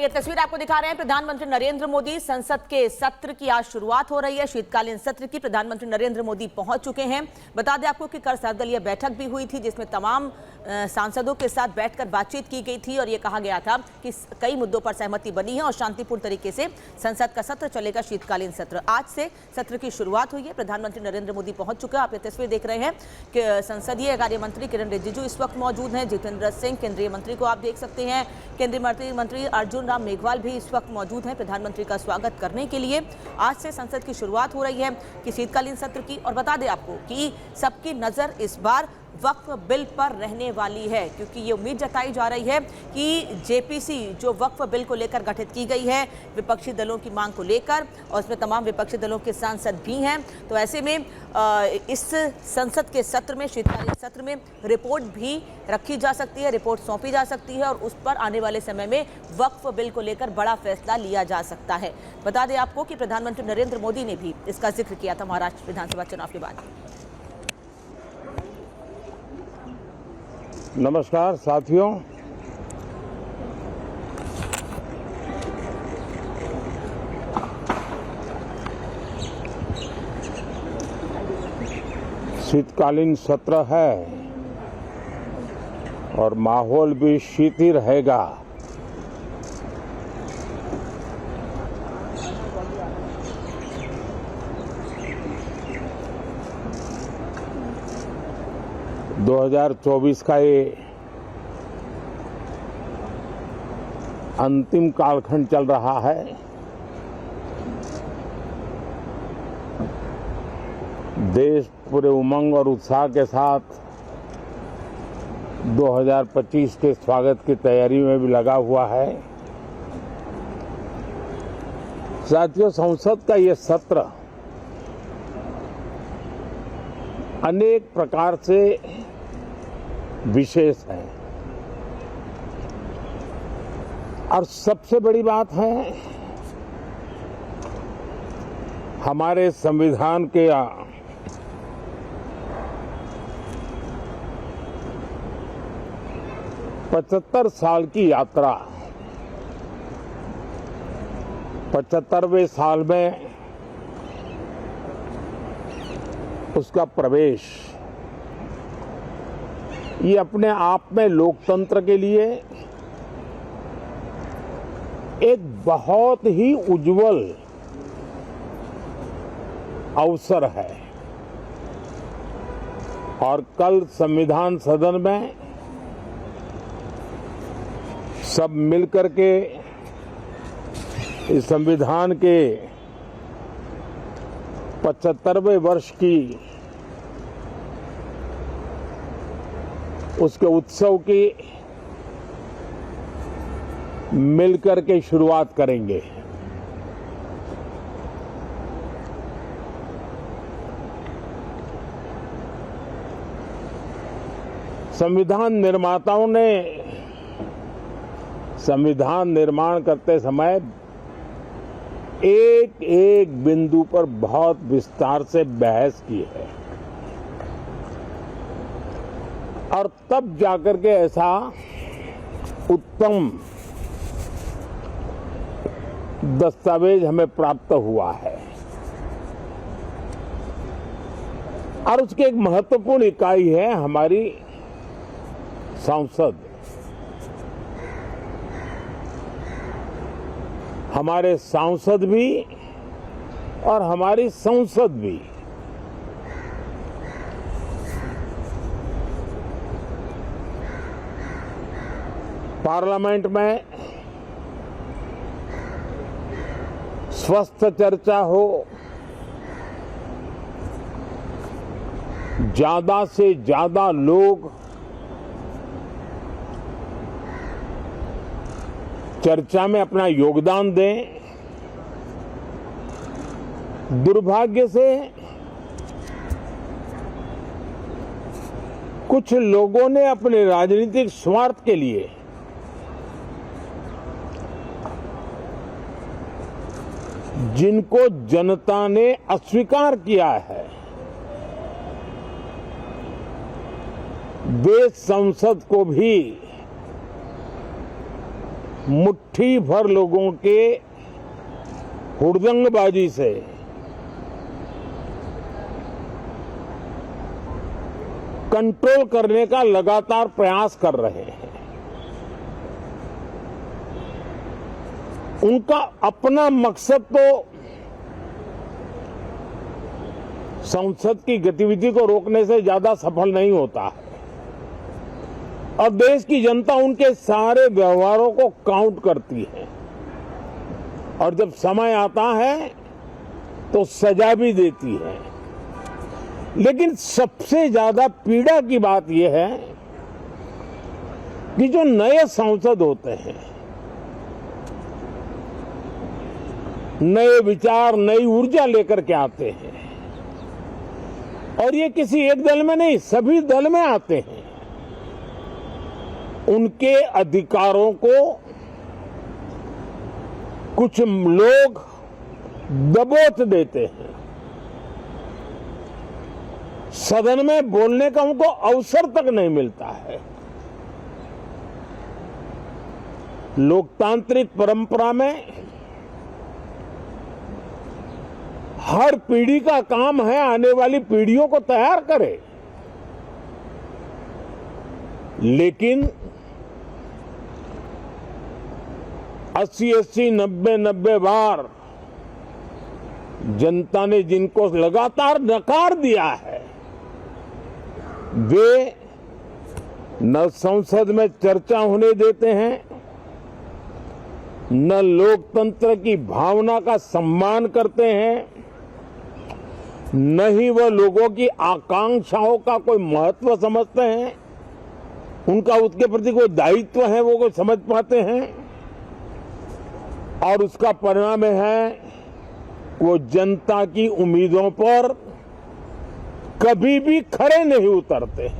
ये तस्वीर आपको दिखा रहे हैं प्रधानमंत्री नरेंद्र मोदी। संसद के सत्र की आज शुरुआत हो रही है। शीतकालीन सत्र की प्रधानमंत्री नरेंद्र मोदी पहुंच चुके हैं। बता दें आपको कि कल सर्वदलीय बैठक भी हुई थी, जिसमें तमाम सांसदों के साथ बैठकर बातचीत की गई थी और ये कहा गया था कि कई मुद्दों पर सहमति बनी है और शांतिपूर्ण तरीके से संसद का सत्र चलेगा। शीतकालीन सत्र आज से सत्र की शुरुआत हुई है। प्रधानमंत्री नरेंद्र मोदी पहुंच चुके हैं। आप ये तस्वीर देख रहे हैं कि संसदीय कार्य मंत्री किरण रिजिजू इस वक्त मौजूद हैं। जितेंद्र सिंह केंद्रीय मंत्री को आप देख सकते हैं। केंद्रीय मंत्री अर्जुन राम मेघवाल भी इस वक्त मौजूद हैं प्रधानमंत्री का स्वागत करने के लिए। आज से संसद की शुरुआत हो रही है कि शीतकालीन सत्र की। और बता दें आपको कि सबकी नजर इस बार वक्फ बिल पर रहने वाली है, क्योंकि ये उम्मीद जताई जा रही है कि जेपीसी जो वक्फ बिल को लेकर गठित की गई है विपक्षी दलों की मांग को लेकर, और इसमें तमाम विपक्षी दलों के सांसद भी हैं, तो ऐसे में इस संसद के सत्र में, शीतकालीन सत्र में रिपोर्ट भी रखी जा सकती है, रिपोर्ट सौंपी जा सकती है और उस पर आने वाले समय में वक्फ बिल को लेकर बड़ा फैसला लिया जा सकता है। बता दें आपको कि प्रधानमंत्री नरेंद्र मोदी ने भी इसका जिक्र किया था महाराष्ट्र विधानसभा चुनाव के बाद। नमस्कार साथियों, शीतकालीन सत्र है और माहौल भी शीत ही रहेगा। दो 2024 का ये अंतिम कालखंड चल रहा है। देश पूरे उमंग और उत्साह के साथ 2025 के स्वागत की तैयारी में भी लगा हुआ है। साथियों, संसद का ये सत्र अनेक प्रकार से विशेष है और सबसे बड़ी बात है हमारे संविधान के 75 साल की यात्रा, 75वें साल में उसका प्रवेश, ये अपने आप में लोकतंत्र के लिए एक बहुत ही उज्जवल अवसर है। और कल संविधान सदन में सब मिलकर के इस संविधान के 75वें वर्ष की उसके उत्सव की मिलकर के शुरुआत करेंगे। संविधान निर्माताओं ने संविधान निर्माण करते समय एक एक बिंदु पर बहुत विस्तार से बहस की है और तब जाकर के ऐसा उत्तम दस्तावेज हमें प्राप्त हुआ है। और उसकी एक महत्वपूर्ण इकाई है हमारी संसद। हमारे सांसद भी और हमारी संसद भी पार्लियामेंट में स्वस्थ चर्चा हो, ज्यादा से ज्यादा लोग चर्चा में अपना योगदान दें। दुर्भाग्य से कुछ लोगों ने अपने राजनीतिक स्वार्थ के लिए जिनको जनता ने अस्वीकार किया है, वे संसद को भी मुट्ठी भर लोगों के हुड़दंगबाजी से कंट्रोल करने का लगातार प्रयास कर रहे हैं। उनका अपना मकसद तो संसद की गतिविधि को रोकने से ज्यादा सफल नहीं होता है और देश की जनता उनके सारे व्यवहारों को काउंट करती है और जब समय आता है तो सजा भी देती है। लेकिन सबसे ज्यादा पीड़ा की बात यह है कि जो नए सांसद होते हैं, नए विचार, नई ऊर्जा लेकर के आते हैं और ये किसी एक दल में नहीं, सभी दल में आते हैं। उनके अधिकारों को कुछ लोग दबोच देते हैं। सदन में बोलने का उनको अवसर तक नहीं मिलता है। लोकतांत्रिक परंपरा में हर पीढ़ी का काम है आने वाली पीढ़ियों को तैयार करे, लेकिन 80-80, 90-90 बार जनता ने जिनको लगातार नकार दिया है, वे न संसद में चर्चा होने देते हैं, न लोकतंत्र की भावना का सम्मान करते हैं, न ही वह लोगों की आकांक्षाओं का कोई महत्व समझते हैं, उनका उसके प्रति कोई दायित्व है वो कोई समझ पाते हैं। और उसका परिणाम है वो जनता की उम्मीदों पर कभी भी खरे नहीं उतरते हैं।